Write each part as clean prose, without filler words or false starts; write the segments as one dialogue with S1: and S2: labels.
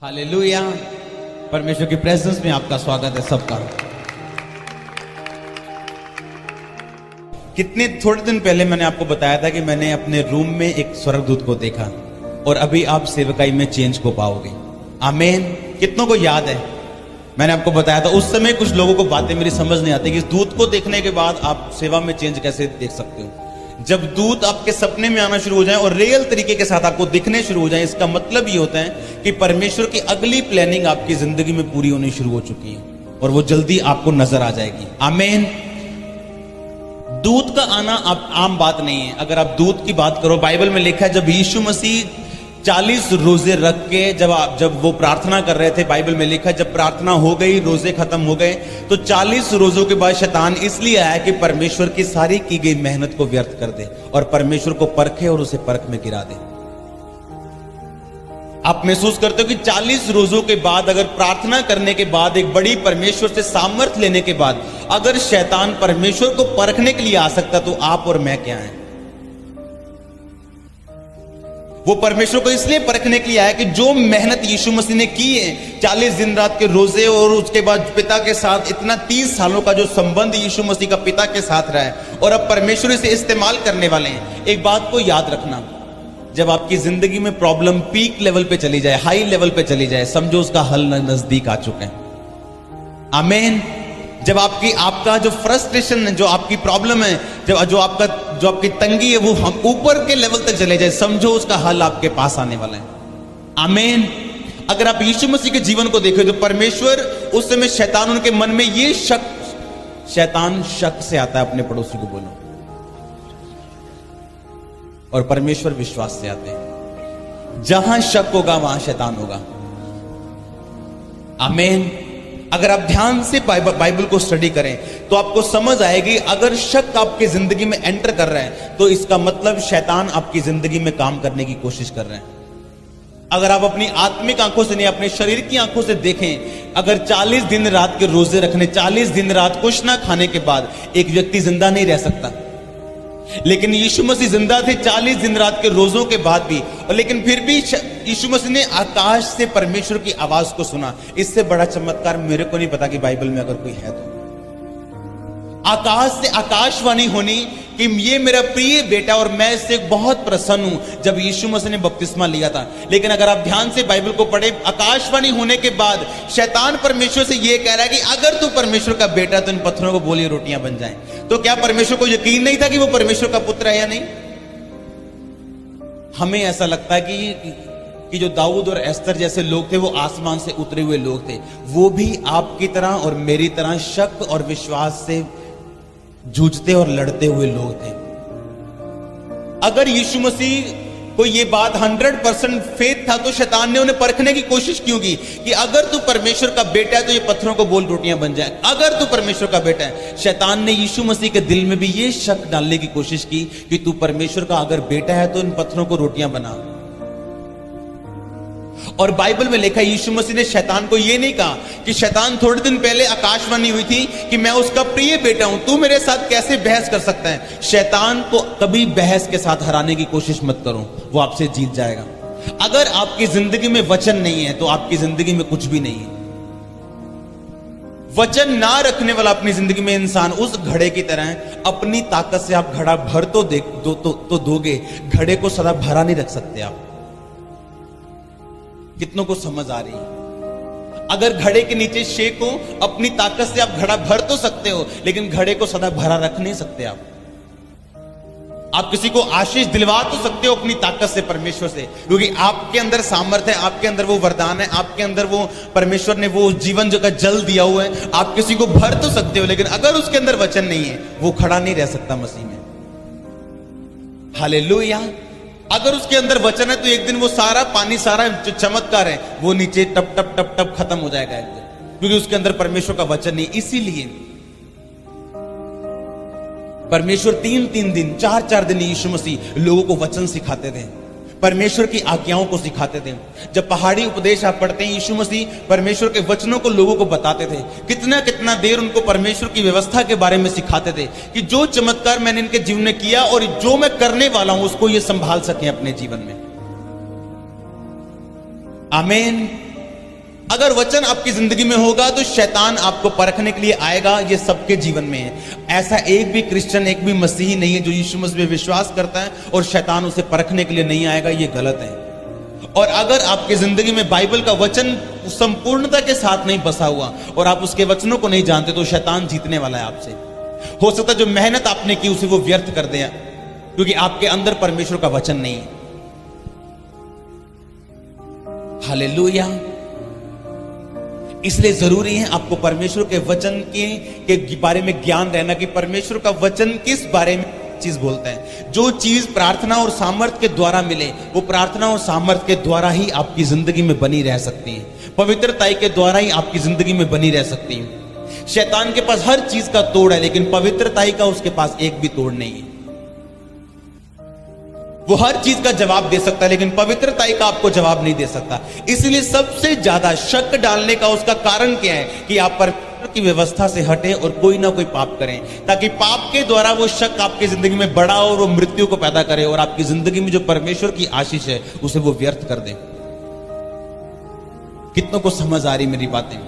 S1: Hallelujah. परमेश्वर की presence में आपका स्वागत है सबका। कितने थोड़े दिन पहले मैंने आपको बताया था कि मैंने अपने रूम में एक स्वर्गदूत को देखा और अभी आप सेवकाई में चेंज को पाओगे। आमीन। कितनों को याद है मैंने आपको बताया था? उस समय कुछ लोगों को बातें मेरी समझ नहीं आती कि इस दूत को देखने के बाद आप सेवा में चेंज कैसे देख सकते हो। जब दूत आपके सपने में आना शुरू हो जाए और रियल तरीके के साथ आपको दिखने शुरू हो जाए, इसका मतलब ये होता है कि परमेश्वर की अगली प्लानिंग आपकी जिंदगी में पूरी होनी शुरू हो चुकी है और वो जल्दी आपको नजर आ जाएगी। आमीन। दूत का आना आप आम बात नहीं है। अगर आप दूत की बात करो, बाइबल में लिखा है जब यीशु मसीह 40 रोजे रख के जब वो प्रार्थना कर रहे थे, बाइबल में लिखा है जब प्रार्थना हो गई, रोजे खत्म हो गए, तो 40 रोजों के बाद शैतान इसलिए आया कि परमेश्वर की सारी की गई मेहनत को व्यर्थ कर दे और परमेश्वर को परखे और उसे परख में गिरा दे। आप महसूस करते हो कि 40 रोजों के बाद, अगर प्रार्थना करने के बाद, एक बड़ी परमेश्वर से सामर्थ लेने के बाद, अगर शैतान परमेश्वर को परखने के लिए आ सकता तो आप और मैं क्या हैं? वो परमेश्वर को इसलिए परखने के लिए आया कि जो मेहनत यीशु मसीह ने की है, 40 दिन रात के रोजे और उसके बाद पिता के साथ इतना 30 सालों का जो संबंध यीशु मसीह का पिता के साथ रहा है और अब परमेश्वर इसे इस्तेमाल करने वाले हैं। एक बात को याद रखना, जब आपकी जिंदगी में प्रॉब्लम पीक लेवल पे चली जाए, हाई लेवल पे चली जाए, समझो उसका हल नजदीक आ चुका है। आमीन। जब आपका जो फ्रस्ट्रेशन है, जो आपकी प्रॉब्लम है, जो आपकी तंगी है, वो हम ऊपर के लेवल तक चले जाए, समझो उसका हल आपके पास आने वाला है। आमीन। अगर आप यीशु मसीह के जीवन को देखो तो परमेश्वर उस समय शैतान उनके मन में ये शैतान शक से आता है, अपने पड़ोसी को बोलो, और परमेश्वर विश्वास से आते हैं। जहां शक होगा वहां शैतान होगा। आमीन। अगर आप ध्यान से बाइबल को स्टडी करें तो आपको समझ आएगी, अगर शक आपकी जिंदगी में एंटर कर रहा है तो इसका मतलब शैतान आपकी जिंदगी में काम करने की कोशिश कर रहे हैं। अगर आप अपनी आत्मिक आंखों से नहीं, अपने शरीर की आंखों से देखें, अगर 40 दिन रात के रोजे रखने, 40 दिन रात कुछ ना खाने के बाद एक व्यक्ति जिंदा नहीं रह सकता, लेकिन यीशु मसीह जिंदा थे 40 दिन रात के रोजों के बाद भी, और लेकिन फिर भी यीशु मसीह ने आकाश से परमेश्वर की आवाज को सुना। इससे बड़ा चमत्कार मेरे को नहीं पता कि बाइबल में अगर कोई है तो। आकाश से आकाशवाणी होनी कि ये मेरा प्रिय बेटा और मैं इससे बहुत प्रसन्न हूं, जब यीशु मसीह ने बपतिस्मा लिया था। लेकिन अगर आप ध्यान से बाइबल को पढ़े, आकाशवाणी होने के बाद शैतान परमेश्वर से ये कह रहा है कि अगर तू परमेश्वर का बेटा तो इन पत्थरों को बोलिए रोटियां बन जाएं। तो क्या परमेश्वर को यकीन नहीं था कि वो परमेश्वर का पुत्र है या नहीं? हमें ऐसा लगता है कि जो दाऊद और एस्तर जैसे लोग थे वो आसमान से उतरे हुए लोग थे। वो भी आपकी तरह और मेरी तरह शक और विश्वास से जूझते और लड़ते हुए लोग थे। अगर यीशु मसीह को ये बात 100% फेथ था तो शैतान ने उन्हें परखने की कोशिश क्यों की कि अगर तू परमेश्वर का बेटा है तो ये पत्थरों को बोल रोटियां बन जाए। अगर तू परमेश्वर का बेटा है, शैतान ने यीशु मसीह के दिल में भी ये शक डालने की कोशिश की कि तू परमेश्वर का अगर बेटा है तो इन पत्थरों को रोटियां बना। और बाइबल में लिखा है यीशु मसीह ने शैतान को यह नहीं कहा कि शैतान, थोड़े दिन पहले आकाशवाणी हुई थी कि मैं उसका प्रिय बेटा हूं, तू मेरे साथ कैसे बहस कर सकता है। शैतान को कभी बहस के साथ हराने की कोशिश मत करो, वो आपसे जीत जाएगा। अगर आपकी जिंदगी में वचन नहीं है तो आपकी जिंदगी में कुछ भी नहीं है। वचन ना रखने वाला अपनी जिंदगी में इंसान उस घड़े की तरह है। अपनी ताकत से आप घड़ा भर तो दोगे, घड़े को सदा भरा नहीं रख सकते आप। कितनों को समझ आ रही है? अगर घड़े के नीचे शेक हो, अपनी ताकत से आप घड़ा भर तो सकते हो, लेकिन घड़े को सदा भरा रख नहीं सकते आप किसी को आशीष दिलवा तो सकते हो अपनी ताकत से, परमेश्वर से, क्योंकि आपके अंदर सामर्थ्य है, आपके अंदर वो वरदान है, आपके अंदर वो परमेश्वर ने वो जीवन जो का जल दिया हुआ है। आप किसी को भर तो सकते हो, लेकिन अगर उसके अंदर वचन नहीं है वो खड़ा नहीं रह सकता मसीह में। हालेलुया। अगर उसके अंदर वचन है तो एक दिन वो सारा पानी, सारा जो चमत्कार है वो नीचे टप टप टप टप खत्म हो जाएगा एक दिन, क्योंकि उसके अंदर परमेश्वर का वचन नहीं। इसीलिए परमेश्वर 3-3 दिन, 4-4 दिन यीशु मसीह लोगों को वचन सिखाते थे, परमेश्वर की आज्ञाओं को सिखाते थे। जब पहाड़ी उपदेश आप पढ़ते हैं, यीशु मसीह परमेश्वर के वचनों को लोगों को बताते थे। कितना कितना देर उनको परमेश्वर की व्यवस्था के बारे में सिखाते थे कि जो चमत्कार मैंने इनके जीवन में किया और जो मैं करने वाला हूं उसको ये संभाल सकें अपने जीवन में। आमीन। अगर वचन आपकी जिंदगी में होगा तो शैतान आपको परखने के लिए आएगा। ये सबके जीवन में है। ऐसा एक भी क्रिश्चियन, एक भी मसीही नहीं है जो यीशु मसीह में विश्वास करता है और शैतान उसे परखने के लिए नहीं आएगा। ये गलत है। और अगर आपकी जिंदगी में बाइबल का वचन संपूर्णता के साथ नहीं बसा हुआ और आप उसके वचनों को नहीं जानते तो शैतान जीतने वाला है आपसे। हो सकता है जो मेहनत आपने की उसे वो व्यर्थ कर दे, क्योंकि आपके अंदर परमेश्वर का वचन नहीं है। हालेलुया। इसलिए जरूरी है आपको परमेश्वर के वचन के बारे में ज्ञान रहना कि परमेश्वर का वचन किस बारे में चीज बोलता है। जो चीज प्रार्थना और सामर्थ के द्वारा मिले वो प्रार्थना और सामर्थ के द्वारा ही आपकी जिंदगी में बनी रह सकती है। पवित्रता के द्वारा ही आपकी जिंदगी में बनी रह सकती है। शैतान के पास हर चीज का तोड़ है, लेकिन पवित्रता का उसके पास एक भी तोड़ नहीं है। वो हर चीज का जवाब दे सकता है, लेकिन पवित्रता का आपको जवाब नहीं दे सकता। इसलिए सबसे ज्यादा शक डालने का उसका कारण क्या है कि आप परमेश्वर की व्यवस्था से हटे और कोई ना कोई पाप करें, ताकि पाप के द्वारा वो शक आपकी जिंदगी में बढ़ा और वो मृत्यु को पैदा करे और आपकी जिंदगी में जो परमेश्वर की आशीष है उसे वो व्यर्थ कर दे। कितनों को समझ आ रही मेरी बातें?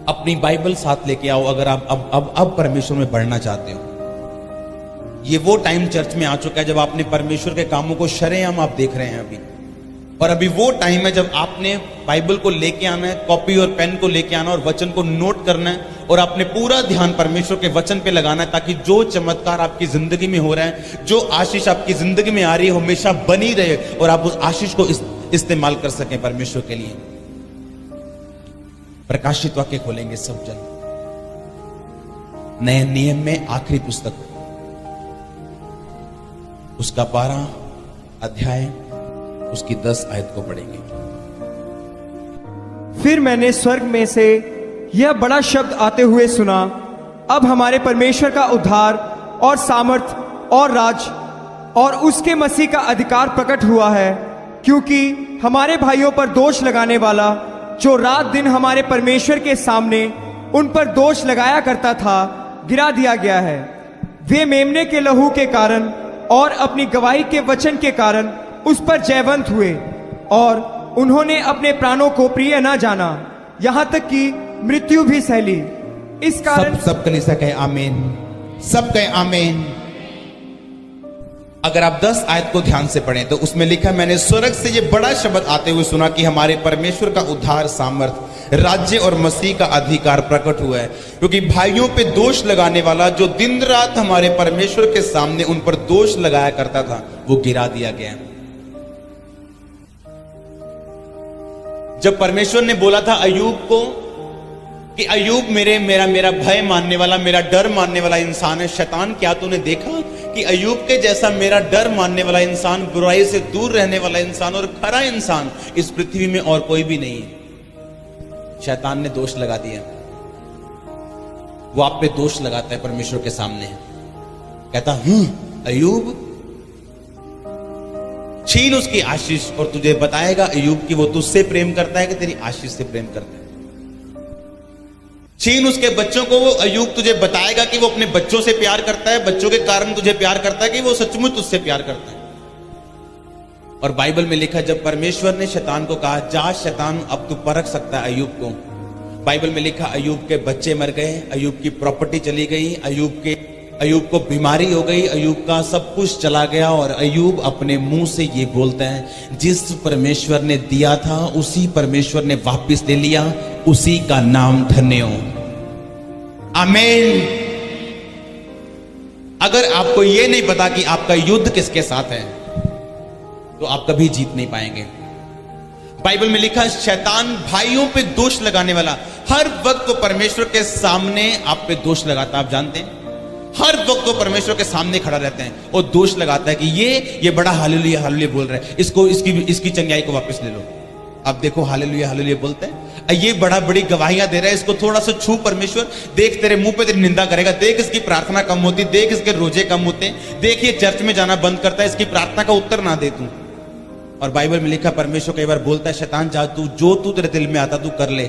S1: अपनी बाइबल साथ लेके आओ अगर आप अब परमेश्वर में बढ़ना चाहते हो। ये वो टाइम चर्च में आ चुका है जब आपने परमेश्वर के कामों को शरेआम आप देख रहे हैं अभी। और अभी वो टाइम है जब आपने बाइबल को लेके आना है, कॉपी और पेन को लेके आना और वचन को नोट करना है और आपने पूरा ध्यान परमेश्वर के वचन पे लगाना है, ताकि जो चमत्कार आपकी जिंदगी में हो रहा है, जो आशीष आपकी जिंदगी में आ रही है, हमेशा बनी रहे और आप उस आशीष को इस्तेमाल कर सकें परमेश्वर के लिए। प्रकाशित वाक्य खोलेंगे सब जन, नए नियम में आखिरी पुस्तक, उसका 12 अध्याय, उसकी 10 आयत को पढ़ेंगे।
S2: फिर मैंने स्वर्ग में से यह बड़ा शब्द आते हुए सुना, अब हमारे परमेश्वर का उद्धार और सामर्थ और राज और उसके मसीह का अधिकार प्रकट हुआ है, क्योंकि हमारे भाइयों पर दोष लगाने वाला जो रात दिन हमारे परमेश्वर के सामने उन पर दोष लगाया करता था, गिरा दिया गया है। वे मेमने के लहू के कारण और अपनी गवाही के वचन के कारण उस पर जयवंत हुए और उन्होंने अपने प्राणों को प्रिय न जाना, यहां तक कि मृत्यु भी सह ली। इस कारण
S1: सब कलीसिया कहे आमीन, सब कहे आमीन। अगर आप 10 आयत को ध्यान से पढ़ें तो उसमें लिखा, मैंने स्वर्ग से ये बड़ा शब्द आते हुए सुना कि हमारे परमेश्वर का उद्धार, सामर्थ, राज्य और मसीह का अधिकार प्रकट हुआ है, क्योंकि भाइयों पे दोष लगाने वाला जो दिन रात हमारे परमेश्वर के सामने उन पर दोष लगाया करता था वो गिरा दिया गया। जब परमेश्वर ने बोला था अय्यूब को कि अय्यूब मेरा भय मानने वाला, मेरा डर मानने वाला इंसान है, शैतान क्या तूने देखा कि अय्यूब के जैसा मेरा डर मानने वाला इंसान, बुराई से दूर रहने वाला इंसान और खरा इंसान इस पृथ्वी में और कोई भी नहीं है। शैतान ने दोष लगा दिया। वो आप पे दोष लगाता है परमेश्वर के सामने, कहता अय्यूब, छीन उसकी आशीष और तुझे बताएगा अय्यूब कि वो तुझसे प्रेम करता है कि तेरी आशीष से प्रेम करता है। छीन उसके बच्चों को, वो अय्यूब तुझे बताएगा कि वो अपने बच्चों से प्यार करता है, बच्चों के कारण तुझे प्यार करता है, कि वो सचमुच तुझसे प्यार करता है। और बाइबल में लिखा, जब परमेश्वर ने शैतान को कहा, जा शैतान, अब तू परख सकता है अय्यूब को। बाइबल में लिखा, अय्यूब के बच्चे मर गए, अय्यूब की प्रॉपर्टी चली गई, अय्यूब को बीमारी हो गई, अय्यूब का सब कुछ चला गया। और अय्यूब अपने मुंह से ये बोलता है, जिस परमेश्वर ने दिया था उसी परमेश्वर ने वापस ले लिया, उसी का नाम धन्य हो। आमीन। अगर आपको ये नहीं पता कि आपका युद्ध किसके साथ है तो आप कभी जीत नहीं पाएंगे। बाइबल में लिखा, शैतान भाइयों पे दोष लगाने वाला हर वक्त वो परमेश्वर के सामने आप पे दोष लगाता है। आप जानते हैं, हर वक्त वो परमेश्वर के सामने खड़ा रहता है और दोष लगाता है कि ये बड़ा हालेलुया हालेलुया बोल रहा है, इसकी चंगाई को वापस ले लो। अब देखो हालेलुया हालेलुया बोलते हैं, ये बड़ी गवाहियां दे रहा है, इसको थोड़ा सा छू परमेश्वर, देख तेरे मुंह पे तेरी निंदा करेगा, देख इसकी प्रार्थना कम होती, देख इसके रोजे कम होते, देख ये चर्च में जाना बंद करता है, इसकी प्रार्थना का उत्तर ना दे तू। और बाइबल में लिखा, परमेश्वर कई बार बोलता है, शैतान जा तू, जो तू तेरे दिल में आता तू कर ले।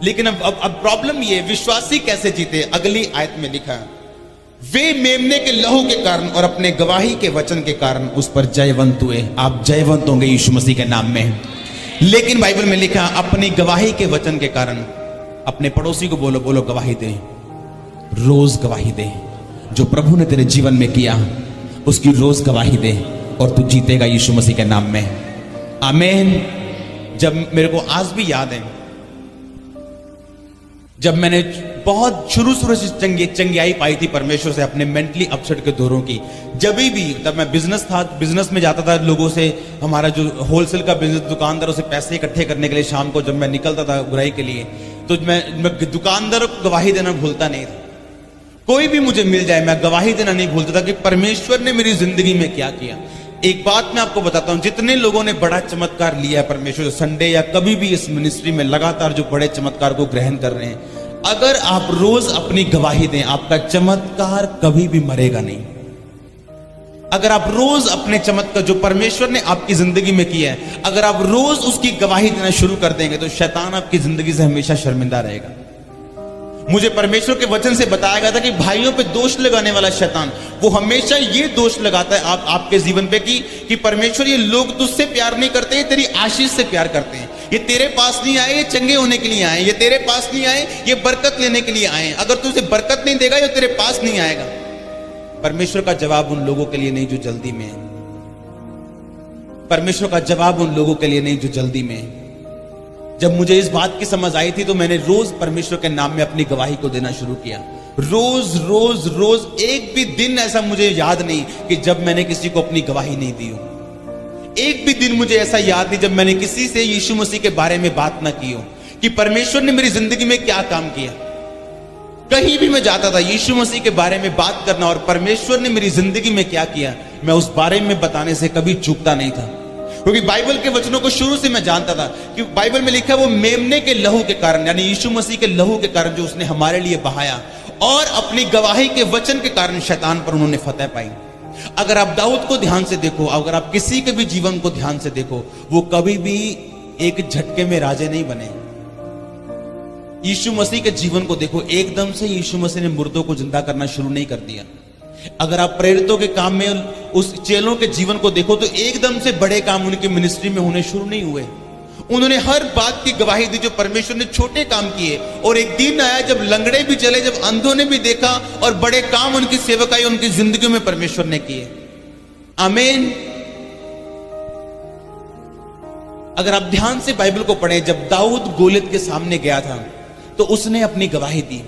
S1: लेकिन अब प्रॉब्लम ये, विश्वासी कैसे जीते? अगली आयत में लिखा, वे मेमने के लहू के कारण और अपने गवाही के वचन के कारण उस पर जयवंत हुए। आप जयवंत होंगे यीशु मसीह के नाम में। लेकिन बाइबल में लिखा अपनी गवाही के वचन के कारण। अपने पड़ोसी को बोलो, बोलो गवाही दे, रोज गवाही दे। जो प्रभु ने तेरे जीवन में किया उसकी रोज गवाही दे और तू जीतेगा यीशु मसीह के नाम में। आमीन। जब मेरे को आज भी याद है, जब मैंने बहुत शुरू से चंगियाई पाई थी परमेश्वर से अपने मेंटली अपसेट के दौरों की, जब भी तब मैं बिजनेस में जाता था, लोगों से, हमारा जो होलसेल का बिजनेस, दुकानदारों से पैसे इकट्ठे करने के लिए शाम को जब मैं निकलता था बुराई के लिए, तो मैं दुकानदारों को गवाही देना भूलता नहीं था। कोई भी मुझे मिल जाए मैं गवाही देना नहीं भूलता था कि परमेश्वर ने मेरी जिंदगी में क्या किया। एक बात मैं आपको बताता हूं, जितने लोगों ने बड़ा चमत्कार लिया है परमेश्वर संडे या कभी भी इस मिनिस्ट्री में लगातार जो बड़े चमत्कार को ग्रहण कर रहे हैं, अगर आप रोज अपनी गवाही दें, आपका चमत्कार कभी भी मरेगा नहीं। अगर आप रोज अपने चमत्कार जो परमेश्वर ने आपकी जिंदगी में किया है, अगर आप रोज उसकी गवाही देना शुरू कर देंगे तो शैतान आपकी जिंदगी से हमेशा शर्मिंदा रहेगा। मुझे परमेश्वर के वचन से बताया गया था कि भाइयों पे दोष लगाने वाला शैतान, वो हमेशा ये दोष लगाता है आपके जीवन पे कि परमेश्वर ये लोग तुझसे प्यार नहीं करते, ये तेरी आशीष से प्यार करते हैं। ये तेरे पास नहीं आए, ये चंगे होने के लिए आए। ये तेरे पास नहीं आए, ये बरकत लेने के लिए आए। अगर तुझे बरकत नहीं देगा, ये तेरे पास नहीं आएगा। परमेश्वर का जवाब उन लोगों के लिए नहीं जो जल्दी में है। परमेश्वर का जवाब उन लोगों के लिए नहीं जो जल्दी में है। जब मुझे इस बात की समझ आई थी तो मैंने रोज परमेश्वर के नाम में अपनी गवाही को देना शुरू किया। रोज रोज रोज, एक भी दिन ऐसा मुझे याद नहीं कि जब मैंने किसी को अपनी गवाही नहीं दी हो। एक भी दिन मुझे ऐसा याद नहीं जब मैंने किसी से यीशु मसीह के बारे में बात ना की हो कि परमेश्वर ने मेरी जिंदगी में क्या काम किया। कहीं भी मैं जाता था यीशु मसीह के बारे में बात करना और परमेश्वर ने मेरी जिंदगी में क्या किया, मैं उस बारे में बताने से कभी चूकता नहीं था, क्योंकि बाइबल के वचनों को शुरू से मैं जानता था कि बाइबल में लिखा है वो मेमने के लहू के कारण, यानी यीशु मसीह के लहू के कारण जो उसने हमारे लिए बहाया, और अपनी गवाही के वचन के कारण शैतान पर उन्होंने फतह पाई। अगर आप दाऊद को ध्यान से देखो, अगर आप किसी के भी जीवन को ध्यान से देखो, वो कभी भी एक झटके में राजे नहीं बने। यीशु मसीह के जीवन को देखो, एकदम से यीशु मसीह ने मुर्दों को जिंदा करना शुरू नहीं कर दिया। अगर आप प्रेरितों के काम में उस चेलों के जीवन को देखो तो एकदम से बड़े काम उनकी मिनिस्ट्री में होने शुरू नहीं हुए। उन्होंने हर बात की गवाही दी जो परमेश्वर ने छोटे काम किए, और एक दिन आया जब लंगड़े भी चले, जब अंधों ने भी देखा, और बड़े काम उनकी सेवकाई उनकी जिंदगी में परमेश्वर ने किए। आमीन। अगर आप ध्यान से बाइबल को पढ़ें, जब दाऊद गोलियत के सामने गया था तो उसने अपनी गवाही दी।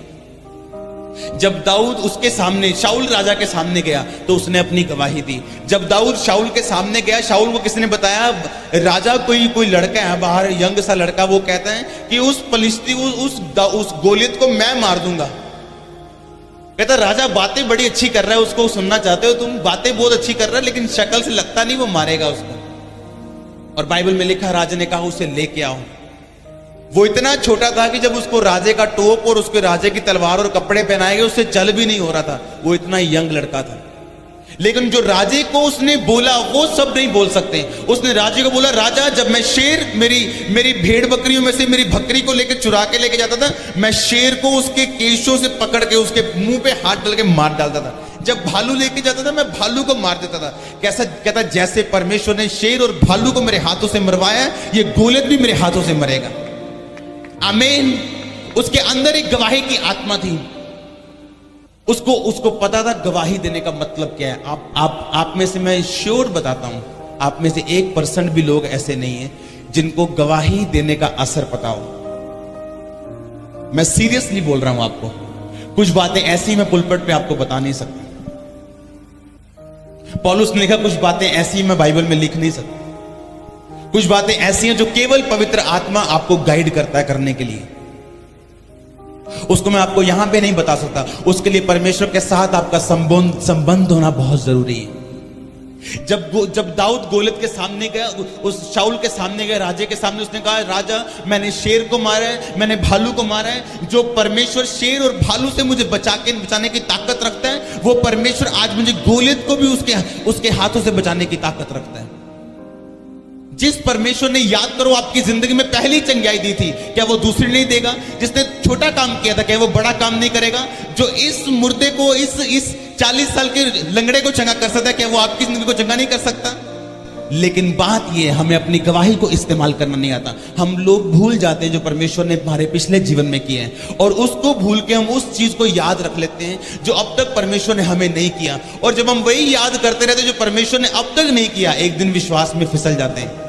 S1: जब दाऊद उसके सामने शाऊल राजा के सामने गया तो उसने अपनी गवाही दी। जब दाऊद शाऊल के सामने गया, शाऊल को किसने बताया, राजा कोई लड़का है बाहर, यंग सा लड़का, वो कहता है कि उस फलिस्ती उस गोलियत को मैं मार दूंगा। कहता राजा बातें बड़ी अच्छी कर रहा है, उसको सुनना चाहते हो तुम, बातें बहुत अच्छी कर रहा है, लेकिन शक्ल से लगता नहीं वो मारेगा उसको। और बाइबल में लिखा राजा ने कहा उसे लेके आओ। वो इतना छोटा था कि जब उसको राजे का टोप और उसके राजे की तलवार और कपड़े पहनाए गए, उससे चल भी नहीं हो रहा था। वो इतना यंग लड़का था, लेकिन जो राजे को उसने बोला वो सब नहीं बोल सकते। उसने राजे को बोला, राजा जब मैं शेर मेरी भेड़ बकरियों में से मेरी बकरी को लेकर चुरा के लेके जाता था, मैं शेर को उसके केशों से पकड़ के उसके मुंह पे हाथ डाल के मार डालता था। जब भालू लेके जाता था मैं भालू को मार देता था। कैसा कहता, जैसे परमेश्वर ने शेर और भालू को मेरे हाथों से मरवाया, ये गोलियत भी मेरे हाथों से मरेगा। आमीन। उसके अंदर एक गवाही की आत्मा थी। उसको पता था गवाही देने का मतलब क्या है। आप में से मैं श्योर बताता हूं, आप में से 1% भी लोग ऐसे नहीं है जिनको गवाही देने का असर पता हो। मैं सीरियसली बोल रहा हूं आपको, कुछ बातें ऐसी मैं पुलपट पे आपको बता नहीं सकता। पौलुस ने लिखा कुछ बातें ऐसी मैं बाइबल में लिख नहीं सकता। कुछ बातें ऐसी हैं जो केवल पवित्र आत्मा आपको गाइड करता है करने के लिए। उसको मैं आपको यहां पे नहीं बता सकता। उसके लिए परमेश्वर के साथ आपका संबंध होना बहुत जरूरी है। जब दाऊद गोलियत के सामने गया, उस शाऊल के सामने गया, राजे के सामने, उसने कहा राजा मैंने शेर को मारा है, मैंने भालू को मारा है। जो परमेश्वर शेर और भालू से मुझे बचाने की ताकत रखता है, वो परमेश्वर आज मुझे गोलियत को भी उसके हाथों से बचाने की ताकत रखता है। जिस परमेश्वर ने, याद करो, आपकी जिंदगी में पहली चंगाई दी थी, क्या वो दूसरी नहीं देगा? जिसने छोटा काम किया था, क्या वो बड़ा काम नहीं करेगा? जो इस मुर्दे को, इस 40 साल के लंगड़े को चंगा कर सकता है, क्या वो आपकी जिंदगी को चंगा नहीं कर सकता? लेकिन बात यह है, हमें अपनी गवाही को इस्तेमाल करना नहीं आता। हम लोग भूल जाते हैं जो परमेश्वर ने हमारे पिछले जीवन में किए हैं, और उसको भूल के हम उस चीज को याद रख लेते हैं जो अब तक परमेश्वर ने हमें नहीं किया। और जब हम वही याद करते रहते जो परमेश्वर ने अब तक नहीं किया, एक दिन विश्वास में फिसल जाते हैं।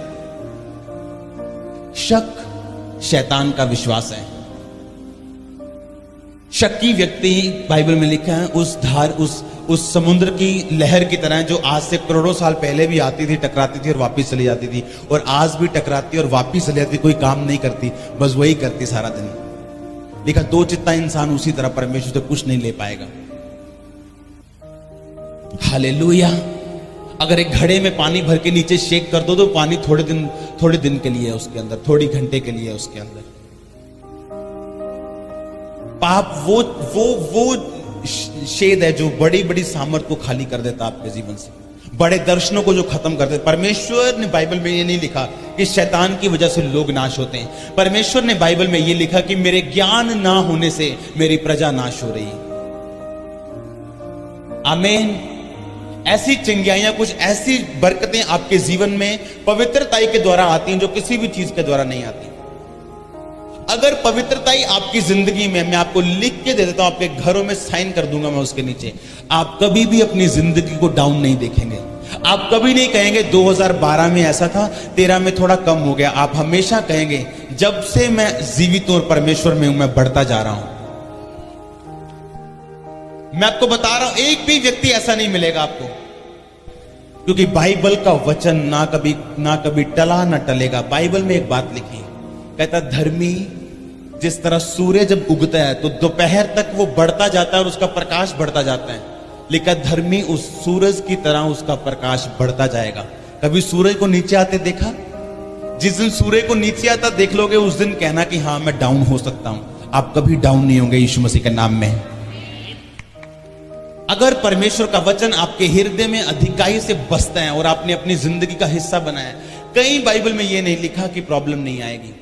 S1: शक शैतान का विश्वास है। शक्की व्यक्ति, बाइबल में लिखा है, उस समुद्र की लहर की तरह जो आज से करोड़ों साल पहले भी आती थी, टकराती थी और वापस चली जाती थी, और आज भी टकराती और वापस चली जाती, कोई काम नहीं करती, बस वही करती सारा दिन। लिखा दो चित्ता इंसान उसी तरह परमेश्वर से कुछ नहीं ले पाएगा। हालेलुया। अगर एक घड़े में पानी भर के नीचे शेक कर दो तो पानी थोड़े दिन के लिए है उसके अंदर, थोड़ी घंटे के लिए है उसके अंदर। पाप वो शेद है जो बड़ी बड़ी सामर्थ को खाली कर देता आपके जीवन से, बड़े दर्शनों को जो खत्म कर देता। परमेश्वर ने बाइबल में ये नहीं लिखा कि शैतान की वजह से लोग नाश होते हैं। परमेश्वर ने बाइबल में ये लिखा कि मेरे ज्ञान ना होने से मेरी प्रजा नाश हो रही है। आमीन। ऐसी चिंगारियां, कुछ ऐसी बरकतें आपके जीवन में पवित्रताई के द्वारा आती हैं जो किसी भी चीज के द्वारा नहीं आती। अगर पवित्रताई आपकी जिंदगी में, मैं आपको लिख के दे देता हूं, आपके घरों में साइन कर दूंगा मैं उसके नीचे, आप कभी भी अपनी जिंदगी को डाउन नहीं देखेंगे। आप कभी नहीं कहेंगे 2012 में ऐसा था, 13 में थोड़ा कम हो गया। आप हमेशा कहेंगे जब से मैं जीवित और परमेश्वर में हूं, मैं बढ़ता जा रहा हूं। मैं आपको बता रहा हूं, एक भी व्यक्ति ऐसा नहीं मिलेगा आपको, क्योंकि बाइबल का वचन ना कभी टला ना टलेगा। बाइबल में एक बात लिखी, कहता धर्मी जिस तरह सूर्य जब उगता है तो दोपहर तक वो बढ़ता जाता है और उसका प्रकाश बढ़ता जाता है, लेकिन धर्मी उस सूरज की तरह उसका प्रकाश बढ़ता जाएगा। कभी सूरज को नीचे आते देखा? जिस दिन सूर्य को नीचे आता देख लोगे, उस दिन कहना कि हाँ मैं डाउन हो सकता हूं। आप कभी डाउन नहीं होंगे यीशु मसीह के नाम में। अगर परमेश्वर का वचन आपके हृदय में अधिकाई से बसता है और आपने अपनी जिंदगी का हिस्सा बनाया, कहीं बाइबल में यह नहीं लिखा कि प्रॉब्लम नहीं आएगी।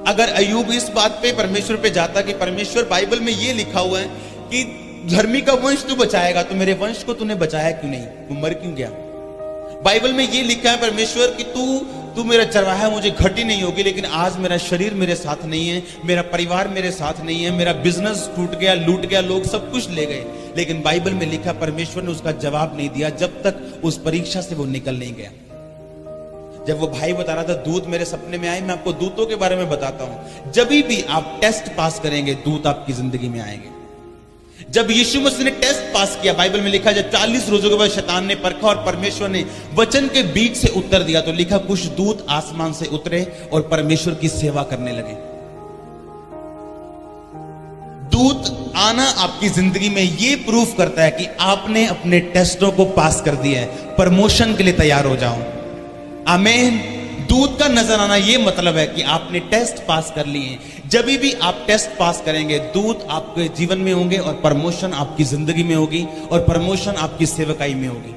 S1: अगर अय्यूब इस बात पे परमेश्वर पे जाता कि परमेश्वर, बाइबल में यह लिखा हुआ है कि धर्मी का वंश तू बचाएगा, तो मेरे वंश को तूने बचाया क्यों नहीं? तू मर क्यों गया? बाइबल में यह लिखा है परमेश्वर कि तू मेरा चरवाहा, मुझे घटी नहीं होगी, लेकिन आज मेरा शरीर मेरे साथ नहीं है, मेरा परिवार मेरे साथ नहीं है, मेरा बिजनेस टूट गया, लूट गया, लोग सब कुछ ले गए। लेकिन बाइबल में लिखा, परमेश्वर ने उसका जवाब नहीं दिया जब तक उस परीक्षा से वो निकल नहीं गया। जब वो भाई बता रहा था दूत मेरे सपने में आए, मैं आपको दूतों के बारे में बताता हूं। जब भी आप टेस्ट पास करेंगे, दूत आपकी जिंदगी में आएंगे। जब यीशु मसीह ने टेस्ट पास किया, बाइबल में लिखा, जब 40 रोजों के बाद शैतान ने परखा और परमेश्वर ने वचन के बीच से उत्तर दिया, तो लिखा कुछ दूत आसमान से उतरे और परमेश्वर की सेवा करने लगे। दूत आना आपकी जिंदगी में यह प्रूफ करता है कि आपने अपने टेस्टों को पास कर दिया है, प्रमोशन के लिए तैयार हो जाओ। आमीन। दूत का नजर आना यह मतलब है कि आपने टेस्ट पास कर लिए। जब भी आप टेस्ट पास करेंगे, दूत आपके जीवन में होंगे और प्रमोशन आपकी जिंदगी में होगी और प्रमोशन आपकी सेवकाई में होगी।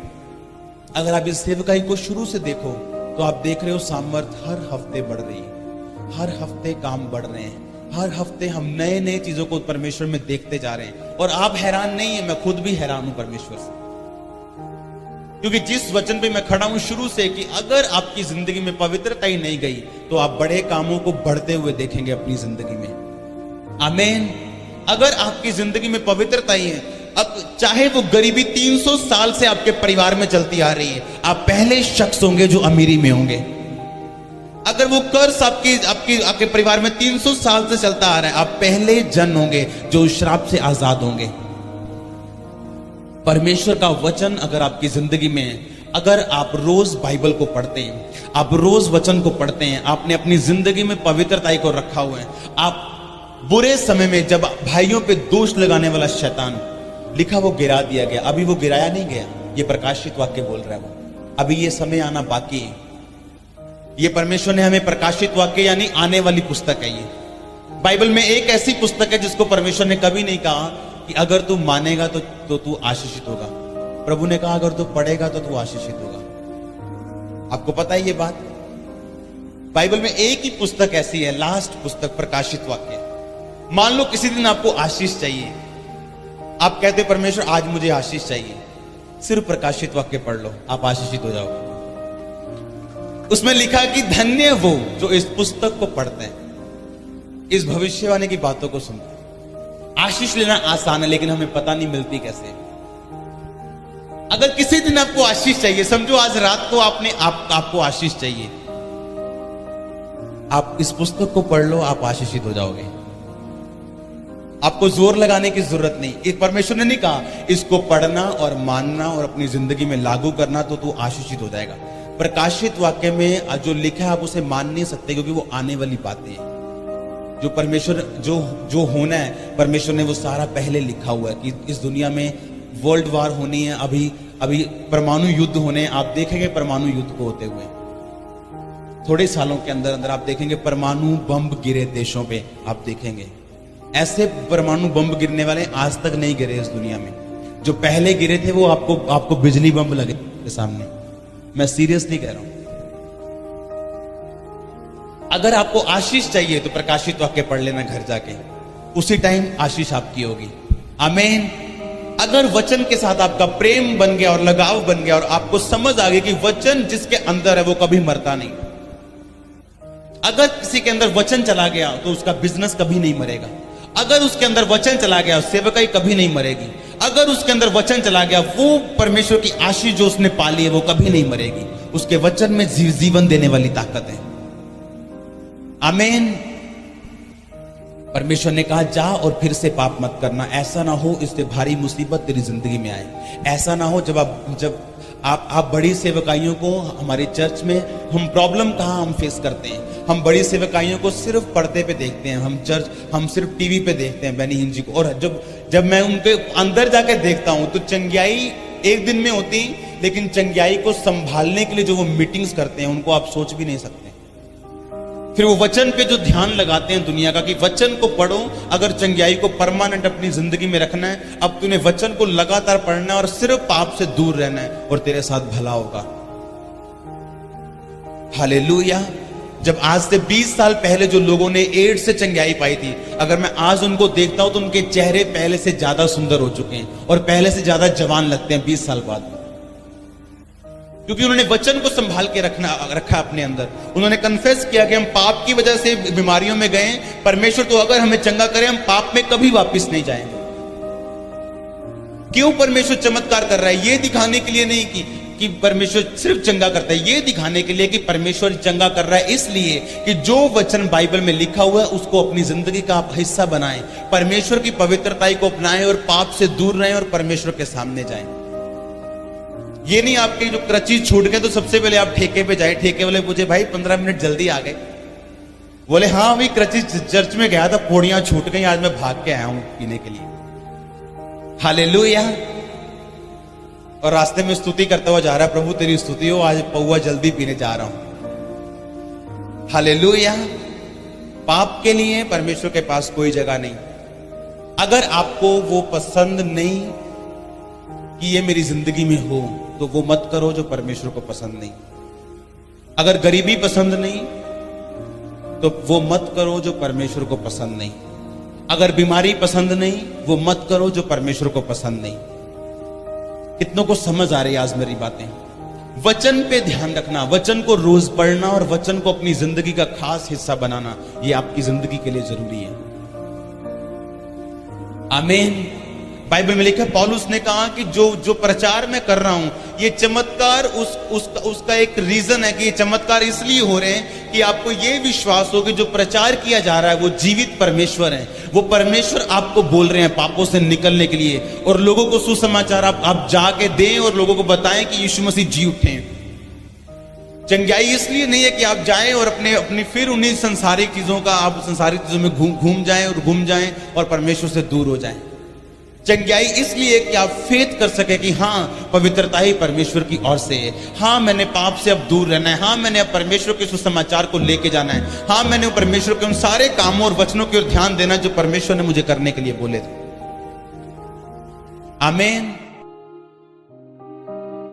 S1: अगर आप इस सेवकाई को शुरू से देखो तो आप देख रहे हो सामर्थ हर हफ्ते बढ़ रही है, हर हफ्ते काम बढ़ रहे हैं, हर हफ्ते हम नए नए चीजों को परमेश्वर में देखते जा रहे हैं। और आप हैरान नहीं है, मैं खुद भी हैरान हूं परमेश्वर से, क्योंकि जिस वचन पे मैं खड़ा हूं शुरू से कि अगर आपकी जिंदगी में पवित्रता ही नहीं गई तो आप बड़े कामों को बढ़ते हुए देखेंगे अपनी जिंदगी में। आमीन। अगर आपकी जिंदगी में पवित्रता ही है, अब चाहे वो गरीबी 300 साल से आपके परिवार में चलती आ रही है, आप पहले शख्स होंगे जो अमीरी में होंगे। अगर वो कर्ज आपके परिवार में 300 साल से चलता आ रहा है, आप पहले जन होंगे जो श्राप से आजाद होंगे। परमेश्वर का वचन अगर आपकी जिंदगी में है, अगर आप रोज बाइबल को पढ़ते हैं, आप रोज वचन को पढ़ते हैं, आपने अपनी जिंदगी में पवित्रताई को रखा हुआ है, आप बुरे समय में जब भाइयों पे दोष लगाने वाला शैतान, लिखा वो गिरा दिया गया, अभी वो गिराया नहीं गया, ये प्रकाशित वाक्य बोल रहा है वो, अभी ये समय आना बाकी है। ये परमेश्वर ने हमें प्रकाशित वाक्य यानी आने वाली पुस्तक है। ये बाइबल में एक ऐसी पुस्तक है जिसको परमेश्वर ने कभी नहीं कहा कि अगर तू मानेगा तो तू आशीषित होगा। प्रभु ने कहा अगर तू पढ़ेगा तो तू आशीषित होगा। आपको पता है ये बात? बाइबल में एक ही पुस्तक ऐसी है, लास्ट पुस्तक, प्रकाशित वाक्य। मान लो किसी दिन आपको आशीष चाहिए, आप कहते परमेश्वर आज मुझे आशीष चाहिए, सिर्फ प्रकाशित वाक्य पढ़ लो, आप आशीषित हो जाओगे। उसमें लिखा कि धन्य वो जो इस पुस्तक को पढ़ते हैं, इस भविष्यवाणी की बातों को सुनते हैं। आशीष लेना आसान है, लेकिन हमें पता नहीं मिलती कैसे। अगर किसी दिन आपको आशीष चाहिए, समझो आज रात को आपको आशीष चाहिए, आप इस पुस्तक को पढ़ लो, आप आशीषित हो जाओगे। आपको जोर लगाने की जरूरत नहीं। परमेश्वर ने नहीं कहा इसको पढ़ना और मानना और अपनी जिंदगी में लागू करना तो तू आशीषित हो जाएगा। प्रकाशित वाक्य में जो लिखा है आप उसे मान नहीं सकते, क्योंकि वो आने वाली बातें हैं। जो परमेश्वर जो होना है, परमेश्वर ने वो सारा पहले लिखा हुआ है कि इस दुनिया में वर्ल्ड वार होनी है, अभी परमाणु युद्ध होने। आप देखेंगे परमाणु युद्ध को होते हुए थोड़े सालों के अंदर अंदर आप देखेंगे परमाणु बम गिरे देशों पे। आप देखेंगे ऐसे परमाणु बम गिरने वाले आज तक नहीं गिरे इस दुनिया में। जो पहले गिरे थे वो आपको बिजली बम लगे के सामने। मैं सीरियसली कह रहा हूं। अगर आपको आशीष चाहिए तो प्रकाशित वाक्य पढ़ लेना घर जाके, उसी टाइम आशीष आपकी होगी। आमीन। अगर वचन के साथ आपका प्रेम बन गया और लगाव बन गया और आपको समझ आ गई कि वचन जिसके अंदर है वो कभी मरता नहीं। अगर किसी के अंदर वचन चला गया तो उसका बिजनेस कभी नहीं मरेगा। अगर उसके अंदर वचन चला गया सेवकाई कभी नहीं मरेगी। अगर उसके अंदर वचन चला गया, वो परमेश्वर की आशीष जो उसने पाली है वो कभी नहीं मरेगी। उसके वचन में जीवन देने वाली ताकत है। आमीन। परमेश्वर ने कहा जा और फिर से पाप मत करना। ऐसा ना हो इससे भारी मुसीबत तेरी जिंदगी में आए। ऐसा ना हो जब आप बड़ी सेवकाइयों को, हमारे चर्च में हम प्रॉब्लम कहाँ हम फेस करते हैं। हम बड़ी सेवकाइयों को सिर्फ पर्दे पे देखते हैं, हम सिर्फ टीवी पे देखते हैं बेनी हिन जी को। और जब मैं उनके अंदर जाके देखता हूं तो चंगियाई एक दिन में होती, लेकिन चंगियाई को संभालने के लिए जो वो मीटिंग्स करते हैं उनको आप सोच भी नहीं सकते। फिर वो वचन पे जो ध्यान लगाते हैं दुनिया का कि वचन को पढ़ो, अगर चंगियाई को परमानेंट अपनी जिंदगी में रखना है, अब तूने वचन को लगातार पढ़ना है और सिर्फ पाप से दूर रहना है और तेरे साथ भला होगा। हालेलुया। जब आज से 20 साल पहले जो लोगों ने एड्स से चंगियाई पाई थी, अगर मैं आज उनको देखता हूं तो उनके चेहरे पहले से ज्यादा सुंदर हो चुके हैं और पहले से ज्यादा जवान लगते हैं 20 साल बाद, क्योंकि उन्होंने वचन को संभाल के रखा अपने अंदर। उन्होंने कन्फेस किया कि हम पाप की वजह से बीमारियों में गए, परमेश्वर तो अगर हमें चंगा करे हम पाप में कभी वापस नहीं जाएंगे। क्यों परमेश्वर चमत्कार कर रहा है? ये दिखाने के लिए नहीं कि परमेश्वर सिर्फ चंगा करता है, ये दिखाने के लिए कि परमेश्वर चंगा कर रहा है इसलिए कि जो वचन बाइबल में लिखा हुआ है उसको अपनी जिंदगी का आप हिस्सा बनाएं, परमेश्वर की पवित्रताई को अपनाएं और पाप से दूर रहें और परमेश्वर के सामने जाएं। ये नहीं आपके जो क्रचीज छूट गए तो सबसे पहले आप ठेके पे जाए, ठेके वाले पूछे भाई 15 मिनट जल्दी आ गए, बोले हाँ अभी क्रचीज चर्च में गया था, पौड़ियां छूट गई, आज मैं भाग के आया हूं पीने के लिए। हालेलुया। और रास्ते में स्तुति करता हुआ जा रहा है, प्रभु तेरी स्तुति हो, आज पौवा जल्दी पीने जा रहा हूं। हालेलुया। पाप के लिए परमेश्वर के पास कोई जगह नहीं। अगर आपको वो पसंद नहीं कि ये मेरी जिंदगी में हो तो वो मत करो जो परमेश्वर को पसंद नहीं। अगर गरीबी पसंद नहीं तो वो मत करो जो परमेश्वर को पसंद नहीं। अगर बीमारी पसंद नहीं वो मत करो जो परमेश्वर को पसंद नहीं। कितनों को समझ आ रही है आज मेरी बातें? वचन पे ध्यान रखना, वचन को रोज पढ़ना और वचन को अपनी जिंदगी का खास हिस्सा बनाना, ये आपकी जिंदगी के लिए जरूरी है। आमीन। बाइबल में लिखा, पौलुस ने कहा कि जो प्रचार मैं कर रहा हूं ये चमत्कार उसका एक रीजन है कि ये चमत्कार इसलिए हो रहे हैं कि आपको ये विश्वास हो कि जो प्रचार किया जा रहा है वो जीवित परमेश्वर है। वो परमेश्वर आपको बोल रहे हैं पापों से निकलने के लिए, और लोगों को सुसमाचार आप जाके दें और लोगों को बताएं कि यीशु मसीह जी उठे। चंगाई इसलिए नहीं है कि आप जाएं और अपनी फिर उन्हीं संसारिक चीजों का आप संसारिक चीजों में घूम जाएं और परमेश्वर से दूर हो जाएं। चंगाई इसलिए कि आप फेथ कर सके कि हाँ पवित्रता ही परमेश्वर की ओर से है, हाँ मैंने पाप से अब दूर रहना है, हाँ मैंने अब परमेश्वर के सुसमाचार को लेके जाना है, हाँ मैंने परमेश्वर के उन सारे कामों और वचनों की ओर ध्यान देना जो परमेश्वर ने मुझे करने के लिए बोले थे। आमीन।